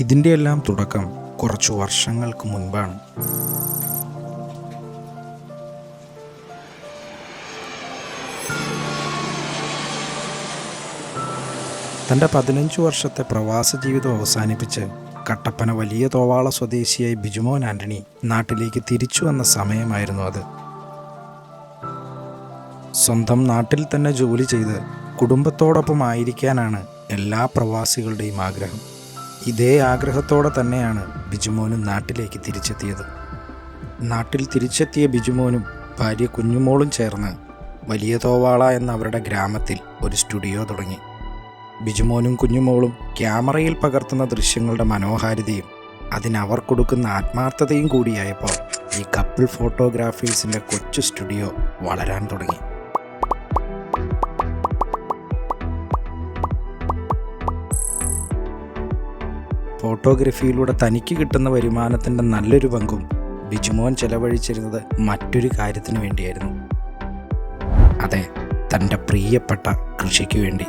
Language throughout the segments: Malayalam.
ഇതിൻ്റെയെല്ലാം തുടക്കം കുറച്ചു വർഷങ്ങൾക്ക് മുൻപാണ്. തൻ്റെ 15 വർഷത്തെ പ്രവാസ ജീവിതം അവസാനിപ്പിച്ച് കട്ടപ്പന വലിയ തോവാള സ്വദേശിയായി ബിജുമോൻ ആൻ്റണി നാട്ടിലേക്ക് തിരിച്ചു വന്ന സമയമായിരുന്നു അത്. സ്വന്തം നാട്ടിൽ തന്നെ ജോലി ചെയ്ത് കുടുംബത്തോടൊപ്പം ആയിരിക്കാനാണ് എല്ലാ പ്രവാസികളുടെയും ആഗ്രഹം. ഇതേ ആഗ്രഹത്തോടെ തന്നെയാണ് ബിജുമോനും നാട്ടിലേക്ക് തിരിച്ചെത്തിയത്. നാട്ടിൽ തിരിച്ചെത്തിയ ബിജുമോനും ഭാര്യ കുഞ്ഞുമോളും ചേർന്ന് വലിയ തോവാള എന്ന അവരുടെ ഗ്രാമത്തിൽ ഒരു സ്റ്റുഡിയോ തുടങ്ങി. ബിജുമോനും കുഞ്ഞുമോളും ക്യാമറയിൽ പകർത്തുന്ന ദൃശ്യങ്ങളുടെ മനോഹാരിതയും അതിനവർ കൊടുക്കുന്ന ആത്മാർത്ഥതയും കൂടിയായപ്പോൾ ഈ കപ്പിൾ ഫോട്ടോഗ്രാഫേഴ്സിൻ്റെ കൊച്ചു സ്റ്റുഡിയോ വളരാൻ തുടങ്ങി. ഫോട്ടോഗ്രഫിയിലൂടെ തനിക്ക് കിട്ടുന്ന വരുമാനത്തിൻ്റെ നല്ലൊരു പങ്കും ബിജുമോൻ ചെലവഴിച്ചിരുന്നത് മറ്റൊരു കാര്യത്തിനു വേണ്ടിയായിരുന്നു. അതെ, തൻ്റെ പ്രിയപ്പെട്ട കൃഷിക്ക് വേണ്ടി.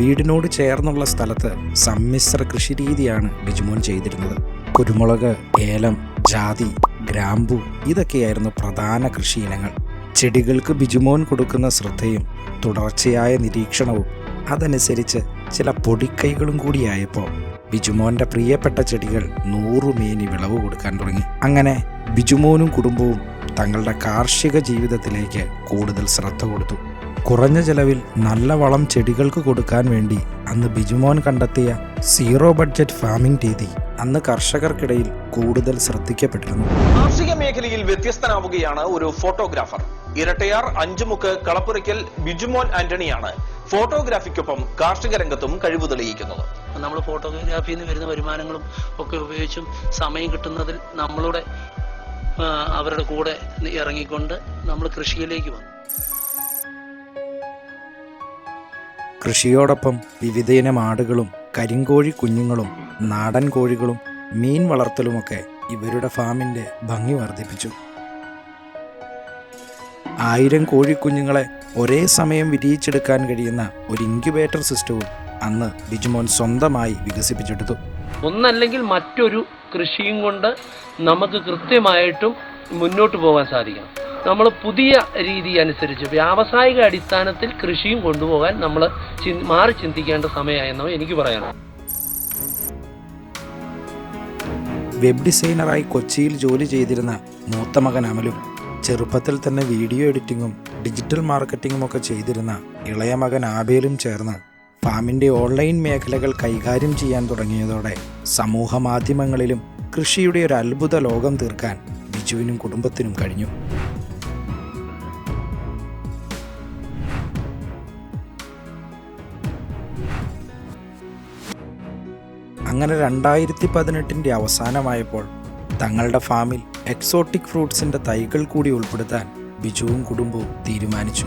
വീടിനോട് ചേർന്നുള്ള സ്ഥലത്ത് സമ്മിശ്ര കൃഷി രീതിയാണ് ബിജുമോൻ ചെയ്തിരുന്നത്. കുരുമുളക്, ഏലം, ജാതി, ഗ്രാമ്പു ഇതൊക്കെയായിരുന്നു പ്രധാന കൃഷി ഇനങ്ങൾ. ചെടികൾക്ക് ബിജുമോൻ കൊടുക്കുന്ന ശ്രദ്ധയും തുടർച്ചയായ നിരീക്ഷണവും അതനുസരിച്ച് ചില പൊടിക്കൈകളും കൂടിയായപ്പോൾ ബിജുമോൻ്റെ പ്രിയപ്പെട്ട ചെടികൾ 100 മേനി വിളവ് കൊടുക്കാൻ തുടങ്ങി. അങ്ങനെ ബിജുമോനും കുടുംബവും തങ്ങളുടെ കാർഷിക ജീവിതത്തിലേക്ക് കൂടുതൽ ശ്രദ്ധ കൊടുത്തു. കുറഞ്ഞ ചെലവിൽ നല്ല വളം ചെടികൾക്ക് കൊടുക്കാൻ വേണ്ടി അന്ന് ബിജുമോൻ കണ്ടെത്തിയ സീറോ ബഡ്ജറ്റ് ഫാമിംഗ് രീതി അന്ന് കർഷകർക്കിടയിൽ കൂടുതൽ ശ്രദ്ധിക്കപ്പെട്ടിരുന്നു. കാർഷിക മേഖലയിൽ വ്യത്യസ്തനാവുകയാണ് ഒരു ഫോട്ടോഗ്രാഫർ. ഇരട്ടയാർ അഞ്ചുമുക്ക് കളപ്പുരയ്ക്കൽ ബിജുമോൻ ആന്റണിയാണ് ഫോട്ടോഗ്രാഫിക്കൊപ്പം കാർഷിക രംഗത്തും കഴിവ് തെളിയിക്കുന്നത്. നമ്മൾ ഫോട്ടോഗ്രാഫിയിൽ നിന്ന് വരുന്ന വരുമാനങ്ങളും ഒക്കെ ഉപയോഗിച്ചും സമയം കിട്ടുന്നതിൽ നമ്മളുടെ അവരുടെ കൂടെ ഇറങ്ങിക്കൊണ്ട് നമ്മൾ കൃഷിയിലേക്ക് വന്നു. കൃഷിയോടൊപ്പം വിവിധയിനം ആടുകളും കരിങ്കോഴി കുഞ്ഞുങ്ങളും നാടൻ കോഴികളും മീൻ വളർത്തലുമൊക്കെ ഇവരുടെ ഫാമിൻ്റെ ഭംഗി വർദ്ധിപ്പിച്ചു. 1000 കോഴിക്കുഞ്ഞുങ്ങളെ ഒരേ സമയം വിരിയിച്ചെടുക്കാൻ കഴിയുന്ന ഒരു ഇൻക്യുബേറ്റർ സിസ്റ്റവും അന്ന് ബിജുമോൻ സ്വന്തമായി വികസിപ്പിച്ചെടുത്തു. ഒന്നല്ലെങ്കിൽ മറ്റൊരു കൃഷിയും കൊണ്ട് നമുക്ക് കൃത്യമായിട്ടും മുന്നോട്ട് പോകാൻ സാധിക്കണം. നമ്മൾ പുതിയ രീതി അനുസരിച്ച് വ്യാവസായിക അടിസ്ഥാനത്തിൽ കൃഷിയും കൊണ്ടുപോകാൻ നമ്മൾ മാറി ചിന്തിക്കേണ്ട സമയമായെന്നോ എനിക്ക് പറയാനുള്ളൂ. വെബ് ഡിസൈനറായി കൊച്ചിയിൽ ജോലി ചെയ്തിരുന്ന മൂത്ത മകൻ അമലും ചെറുപ്പത്തിൽ തന്നെ വീഡിയോ എഡിറ്റിങ്ങും ഡിജിറ്റൽ മാർക്കറ്റിങ്ങും ഒക്കെ ചെയ്തിരുന്ന ഇളയ മകൻ ആബേലും ചേർന്ന് ഫാമിൻ്റെ ഓൺലൈൻ മേഖലകൾ കൈകാര്യം ചെയ്യാൻ തുടങ്ങിയതോടെ സമൂഹ മാധ്യമങ്ങളിലും കൃഷിയുടെ ഒരു അത്ഭുത ലോകം തീർക്കാൻ ബിജുവിനും കുടുംബത്തിനും കഴിഞ്ഞു. അങ്ങനെ 2018 അവസാനമായപ്പോൾ തങ്ങളുടെ ഫാമിൽ എക്സോട്ടിക് ഫ്രൂട്ട്സിൻ്റെ തൈകൾ കൂടി ഉൾപ്പെടുത്താൻ ബിജുവും കുടുംബവും തീരുമാനിച്ചു.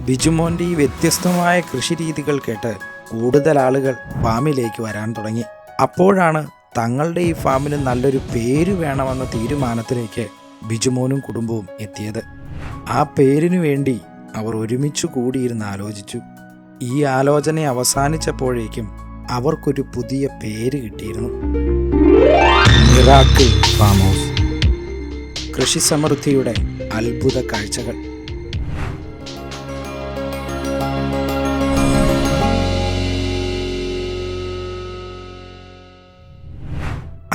ബിജുമോൻ്റെ ഈ വ്യത്യസ്തമായ കൃഷി രീതികൾ കേട്ട് കൂടുതൽ ആളുകൾ ഫാമിലേക്ക് വരാൻ തുടങ്ങി. അപ്പോഴാണ് തങ്ങളുടെ ഈ ഫാമിന് നല്ലൊരു പേര് വേണമെന്ന തീരുമാനത്തിലേക്ക് ബിജുമോനും കുടുംബവും എത്തിയത്. ആ പേരിനു വേണ്ടി അവർ ഒരുമിച്ച് കൂടിയിരുന്ന് ആലോചിച്ചു. ഈ ആലോചന അവസാനിച്ചപ്പോഴേക്കും അവർക്കൊരു പുതിയ പേര് കിട്ടിയിരുന്നു. Miracle farm house. കൃഷി സമൃദ്ധിയുടെ അത്ഭുത കാഴ്ചകൾ.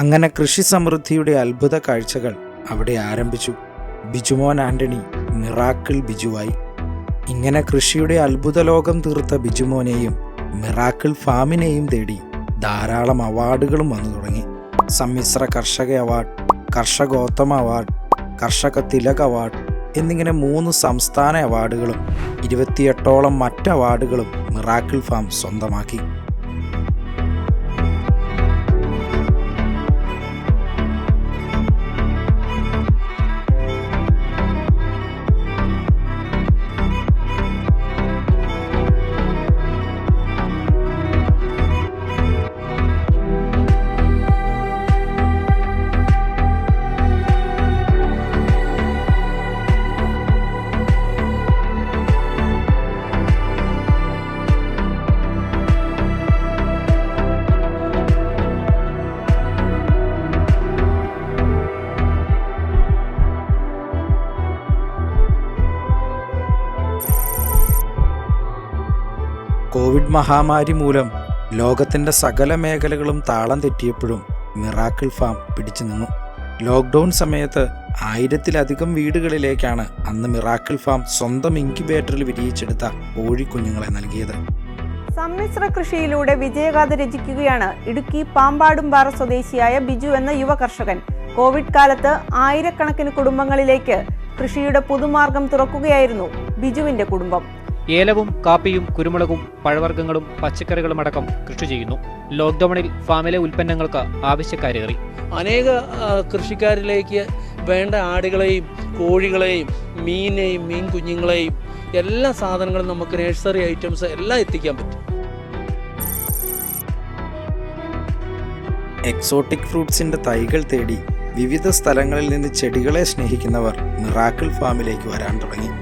അങ്ങനെ കൃഷി സമൃദ്ധിയുടെ അത്ഭുത കാഴ്ചകൾ അവിടെ ആരംഭിച്ചു. ബിജുമോൻ ആൻ്റണി മിറാക്കിൾ ബിജുവായി. ഇങ്ങനെ കൃഷിയുടെ അത്ഭുത ലോകം തീർത്ത ബിജുമോനെയും മിറാക്കിൾ ഫാമിനെയും തേടി ധാരാളം അവാർഡുകളും വന്നു തുടങ്ങി. സമ്മിശ്ര കർഷക അവാർഡ്, കർഷകോത്തമ അവാർഡ്, കർഷക തിലക് അവാർഡ് എന്നിങ്ങനെ 3 സംസ്ഥാന അവാർഡുകളും 28ഓളം മറ്റ് അവാർഡുകളും മിറാക്കിൾ ഫാം സ്വന്തമാക്കി. കോവിഡ് മഹാമാരി മൂലം ലോകത്തിൻ്റെ സകല മേഖലകളും താളം തെറ്റിയപ്പോഴും മിറാക്കിൾ ഫാം പിടിച്ചു നിന്നു. ലോക്ക്ഡൗൺ സമയത്ത് 1000-ലധികം വീടുകളിലേക്കാണ് അന്ന് മിറാക്കിൾ ഫാം സ്വന്തം ഇൻക്യുബേറ്ററിൽ വിരിയിച്ചെടുത്ത കോഴിക്കുഞ്ഞുങ്ങളെ നൽകിയത്. സമ്മിശ്ര കൃഷിയിലൂടെ വിജയഗാഥ രചിക്കുകയാണ് ഇടുക്കി പാമ്പാടുംപാറ സ്വദേശിയായ ബിജു എന്ന യുവ കർഷകൻ. കോവിഡ് കാലത്ത് ആയിരക്കണക്കിന് കുടുംബങ്ങളിലേക്ക് കൃഷിയുടെ പുതുമാർഗം തുറക്കുകയായിരുന്നു ബിജുവിന്റെ കുടുംബം. ഏലവും കാപ്പിയും കുരുമുളകും പഴവർഗ്ഗങ്ങളും പച്ചക്കറികളും അടക്കം കൃഷി ചെയ്യുന്നു. ലോക്ക്ഡൌണിൽ ഫാമിലെ ഉൽപ്പന്നങ്ങൾക്ക് ആവശ്യക്കാരേറി. അനേക കൃഷിക്കാരിലേക്ക് വേണ്ട ആടുകളെയും കോഴികളെയും മീനെയും മീൻ കുഞ്ഞുങ്ങളെയും എല്ലാ സാധനങ്ങളും നമുക്ക് നഴ്സറി ഐറ്റംസ് എല്ലാം എത്തിക്കാൻ പറ്റും. എക്സോട്ടിക് ഫ്രൂട്ട്സിൻ്റെ തൈകൾ തേടി വിവിധ സ്ഥലങ്ങളിൽ നിന്ന് ചെടികളെ സ്നേഹിക്കുന്നവർ മിറാക്കിൾ ഫാമിലേക്ക് വരാൻ തുടങ്ങി.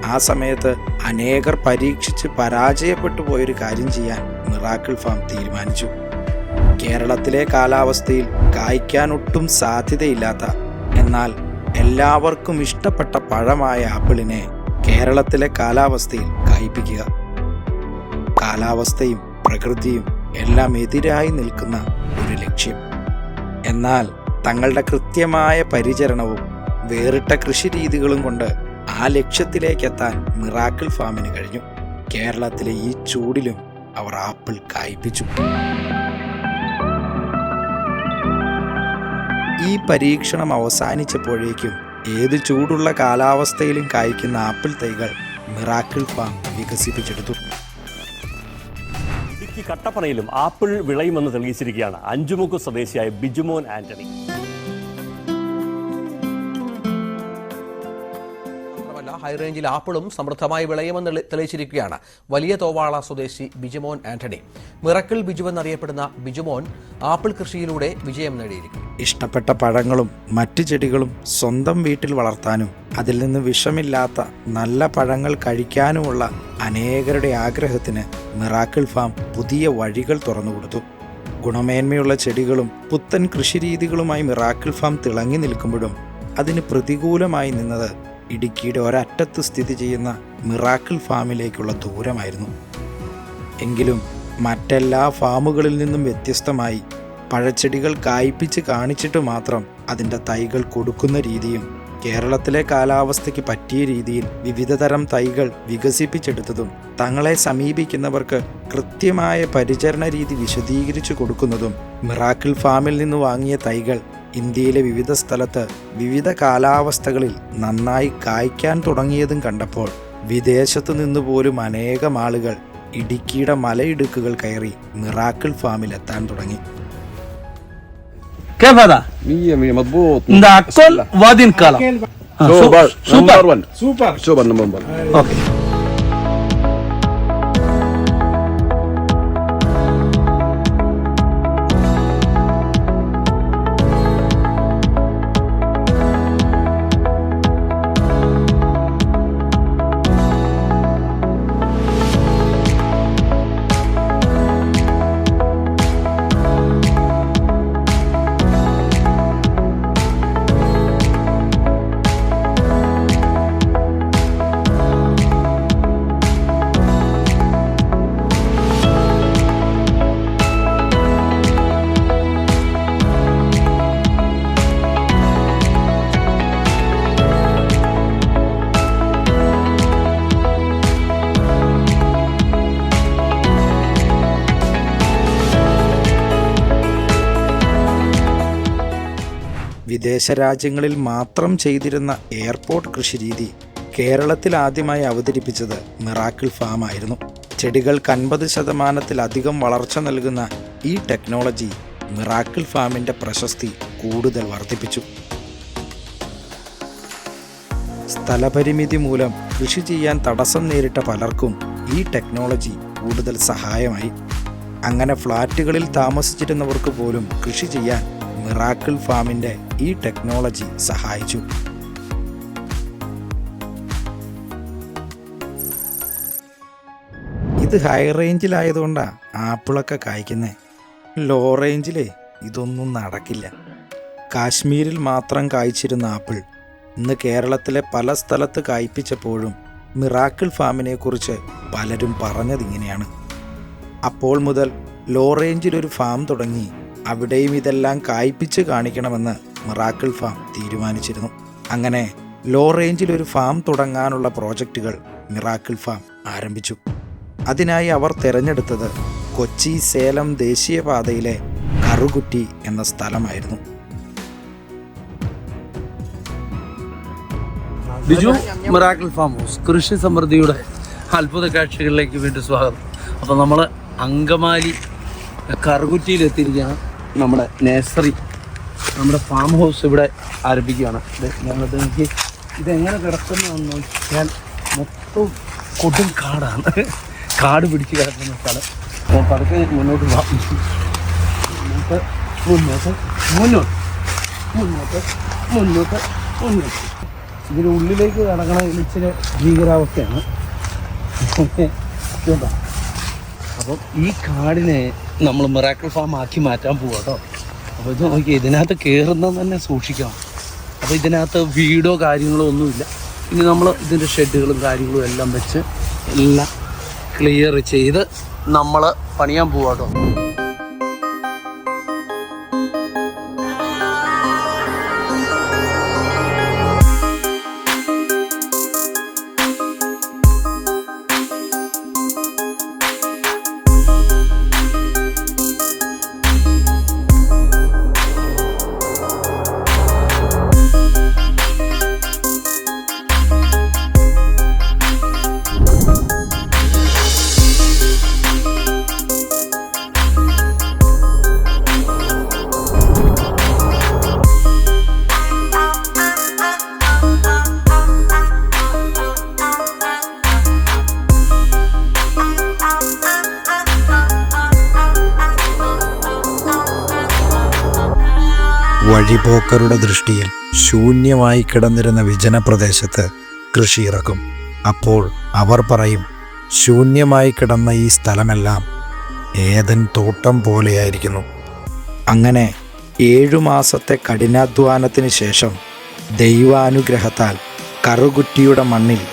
ആ സമയത്ത് അനേകർ പരീക്ഷിച്ച് പരാജയപ്പെട്ടു പോയൊരു കാര്യം ചെയ്യാൻ മിറാക്കിൾ ഫാം തീരുമാനിച്ചു. കേരളത്തിലെ കാലാവസ്ഥയിൽ കായ്ക്കാൻ ഒട്ടും സാധ്യതയില്ലാത്ത എന്നാൽ എല്ലാവർക്കും ഇഷ്ടപ്പെട്ട പഴമായ ആപ്പിളിനെ കേരളത്തിലെ കാലാവസ്ഥയിൽ കായ്പിക്കുക. കാലാവസ്ഥയും പ്രകൃതിയും എല്ലാം എതിരായി നിൽക്കുന്ന ഒരു ലക്ഷ്യം. എന്നാൽ തങ്ങളുടെ കൃത്യമായ പരിചരണവും വേറിട്ട കൃഷിരീതികളും കൊണ്ട് ആ ലക്ഷ്യത്തിലേക്കെത്താൻ മിറാക്കിൾ ഫാമിന് കഴിഞ്ഞു. കേരളത്തിലെ ഈ ചൂടിലും അവർ ആപ്പിൾ കായ്പിച്ചു. ഈ പരീക്ഷണം അവസാനിച്ചപ്പോഴേക്കും ഏത് ചൂടുള്ള കാലാവസ്ഥയിലും കായ്ക്കുന്ന ആപ്പിൾ തൈകൾ മിറാക്കിൾ ഫാം വികസിപ്പിച്ചെടുത്തു. ഇടുക്കി കട്ടപ്പനയിലും ആപ്പിൾ വിളയുമെന്ന് തെളിയിച്ചിരിക്കുകയാണ് അഞ്ചുമുക്ക് സ്വദേശിയായ ബിജുമോൻ ആന്റണി. ഹൈറേഞ്ചിൽ ആപ്പിളും സമൃദ്ധമായി വിളയുമെന്ന് തെളിയിച്ചിരിക്കുകയാണ് വലിയ തോവാള സ്വദേശി ബിജുമോൻ ആന്റണി. മിറക്കിൾ ബിജു എന്നറിയപ്പെടുന്ന ബിജുമോൻ ആപ്പിൾ കൃഷിയിലൂടെ വിജയം നേടിയിരിക്കുന്നു. ഇഷ്ടപ്പെട്ട പഴങ്ങളും മറ്റു ചെടികളും സ്വന്തം വീട്ടിൽ വളർത്താനും അതിൽ നിന്ന് വിഷമില്ലാത്ത നല്ല പഴങ്ങൾ കഴിക്കാനുമുള്ള അനേകരുടെ ആഗ്രഹത്തിന് മിറാക്കിൾ ഫാം പുതിയ വഴികൾ തുറന്നുകൊടുത്തു. ഗുണമേന്മയുള്ള ചെടികളും പുത്തൻ കൃഷിരീതികളുമായി മിറാക്കിൾ ഫാം തിളങ്ങി നിൽക്കുമ്പോഴും അതിന് പ്രതികൂലമായി നിന്നത് ഇടുക്കിയുടെ ഒരറ്റത്ത് സ്ഥിതി ചെയ്യുന്ന മിറാക്കിൾ ഫാമിലേക്കുള്ള ദൂരമായിരുന്നു. എങ്കിലും മറ്റെല്ലാ ഫാമുകളിൽ നിന്നും വ്യത്യസ്തമായി പഴച്ചെടികൾ കായ്പിച്ച് കാണിച്ചിട്ട് മാത്രം അതിൻ്റെ തൈകൾ കൊടുക്കുന്ന രീതിയും കേരളത്തിലെ കാലാവസ്ഥയ്ക്ക് പറ്റിയ രീതിയിൽ വിവിധതരം തൈകൾ വികസിപ്പിച്ചെടുത്തതും തങ്ങളെ സമീപിക്കുന്നവർക്ക് കൃത്യമായ പരിചരണ രീതി വിശദീകരിച്ചു കൊടുക്കുന്നതും മിറാക്കിൾ ഫാമിൽ നിന്ന് വാങ്ങിയ തൈകൾ ഇന്ത്യയിലെ വിവിധ സ്ഥലത്ത് വിവിധ കാലാവസ്ഥകളിൽ നന്നായി കായ്ക്കാൻ തുടങ്ങിയതും കണ്ടപ്പോൾ വിദേശത്തു നിന്ന് പോലും അനേകം ആളുകൾ ഇടുക്കിയുടെ മലയിടുക്കുകൾ കയറി മിറാക്കിൾ ഫാമിലെത്താൻ തുടങ്ങി. كيف هذا؟ 100 مضبوط. ده كل وادي الكلام. سوبر سوبر نمبر 1 سوبر نمبر 1. اوكي. വിദേശ രാജ്യങ്ങളിൽ മാത്രം ചെയ്തിരുന്ന എയർപോർട്ട് കൃഷിരീതി കേരളത്തിൽ ആദ്യമായി അവതരിപ്പിച്ചത് മിറാക്കിൾ ഫാം ആയിരുന്നു. ചെടികൾക്ക് 50%-ലധികം വളർച്ച നൽകുന്ന ഈ ടെക്നോളജി മിറാക്കിൾ ഫാമിൻ്റെ പ്രശസ്തി കൂടുതൽ വർദ്ധിപ്പിച്ചു. സ്ഥലപരിമിതി മൂലം കൃഷി ചെയ്യാൻ തടസ്സം നേരിട്ട പലർക്കും ഈ ടെക്നോളജി കൂടുതൽ സഹായമായി. അങ്ങനെ ഫ്ലാറ്റുകളിൽ താമസിച്ചിരുന്നവർക്ക് പോലും കൃഷി ചെയ്യാൻ മിറാക്കിൾ ഫാമിൻ്റെ ഈ ടെക്നോളജി സഹായിച്ചു. ഇത് ഹൈ റേഞ്ചിലായതുകൊണ്ടാണ് ആപ്പിളൊക്കെ കായ്ക്കുന്നത്. ലോ റേഞ്ചിലേ ഇതൊന്നും നടക്കില്ല. കാശ്മീരിൽ മാത്രം കായ്ച്ചിരുന്ന ആപ്പിൾ ഇന്ന് കേരളത്തിലെ പല സ്ഥലത്ത് കായ്പ്പിച്ചപ്പോഴും മിറാക്കിൾ ഫാമിനെക്കുറിച്ച് പലരും പറഞ്ഞതിങ്ങനെയാണ്: അപ്പോൾ മുതൽ ലോ റേഞ്ചിൽ ഒരു ഫാം തുടങ്ങി അവിടെയും ഇതെല്ലാം കായ്പിച്ച് കാണിക്കണമെന്ന് മിറാക്കിൾ ഫാം തീരുമാനിച്ചിരുന്നു. അങ്ങനെ ലോ റേഞ്ചിൽ ഒരു ഫാം തുടങ്ങാനുള്ള പ്രോജക്റ്റുകൾ മിറാക്കിൾ ഫാം ആരംഭിച്ചു. അതിനായി അവർ തിരഞ്ഞെടുത്തത് കൊച്ചി സേലം ദേശീയപാതയിലെ കറുകുറ്റി എന്ന സ്ഥലമായിരുന്നു. ബിജു മിറാക്കിൾ ഫാം ഹൗസ് കൃഷി സമൃദ്ധിയുടെ അത്ഭുത കാഴ്ചകളിലേക്ക് വീണ്ടും സ്വാഗതം. അപ്പോൾ നമ്മൾ അങ്കമാലി കറുകുറ്റിയിലെത്തിയിരിക്കുകയാണ്. നമ്മുടെ നേഴ്സറി, നമ്മുടെ ഫാം ഹൗസ് ഇവിടെ ആരംഭിക്കുകയാണ്. ഞങ്ങളിത് എനിക്ക് ഇതെങ്ങനെ കിടക്കുന്നതെന്ന് നോക്കിയാൽ മൊത്തം കൊടും കാടാണ്, കാട് പിടിച്ച് കിടക്കുന്ന സ്ഥലം. അപ്പോൾ പതുക്കെ മുന്നോട്ട് പോകാം. മുന്നോട്ട് ഇതിനുള്ളിലേക്ക് കടക്കണമെങ്കിൽ ഇച്ചിരി ഭീകരാവസ്ഥയാണ്. അപ്പം ഈ കാടിനെ നമ്മൾ മിറാക്കിൾ ഫാം ആക്കി മാറ്റാൻ പോവാം കേട്ടോ. അപ്പോൾ ഇത് നോക്കി, ഇതിനകത്ത് കയറുന്നത് തന്നെ സൂക്ഷിക്കണം. അപ്പോൾ ഇതിനകത്ത് വീടോ കാര്യങ്ങളോ ഒന്നുമില്ല. ഇനി നമ്മൾ ഇതിൻ്റെ ഷെഡുകളും കാര്യങ്ങളും എല്ലാം വെച്ച് എല്ലാം ക്ലിയർ ചെയ്ത് നമ്മൾ പണിയാൻ പോവാം കേട്ടോ. വഴിപോക്കരുടെ ദൃഷ്ടിയിൽ ശൂന്യമായി കിടന്നിരുന്ന വിജനപ്രദേശത്ത് കൃഷി ഇറക്കും. അപ്പോൾ അവർ പറയും, ശൂന്യമായി കിടന്ന ഈ സ്ഥലമെല്ലാം ഏദൻ തോട്ടം പോലെയായിരിക്കുന്നു. അങ്ങനെ 7 മാസത്തെ കഠിനാധ്വാനത്തിന് ശേഷം ദൈവാനുഗ്രഹത്താൽ കറുകുറ്റിയുടെ മണ്ണിൽ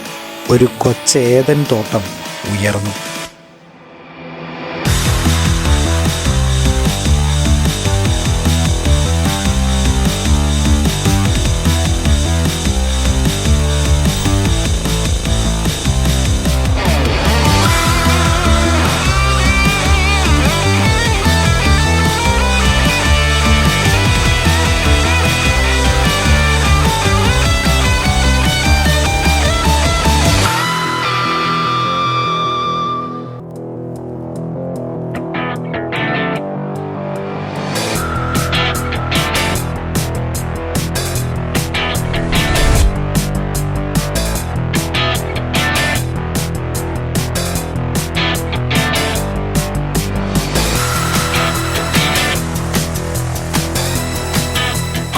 ഒരു കൊച്ചേദൻ തോട്ടം ഉയർന്നു.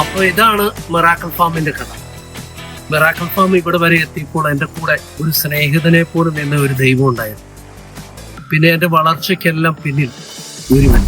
അപ്പോൾ ഇതാണ് മിറാക്കിൾ ഫാമിന്റെ കഥ. മിറാക്കിൾ ഫാം ഇവിടെ വരെ എത്തിയപ്പോൾ എൻ്റെ കൂടെ ഒരു സ്നേഹിതനെ പോലും എന്ന ഒരു ദൈവം ഉണ്ടായിരുന്നു. പിന്നെ എൻ്റെ വളർച്ചയ്ക്കെല്ലാം പിന്നിൽ ഒരുവൻ.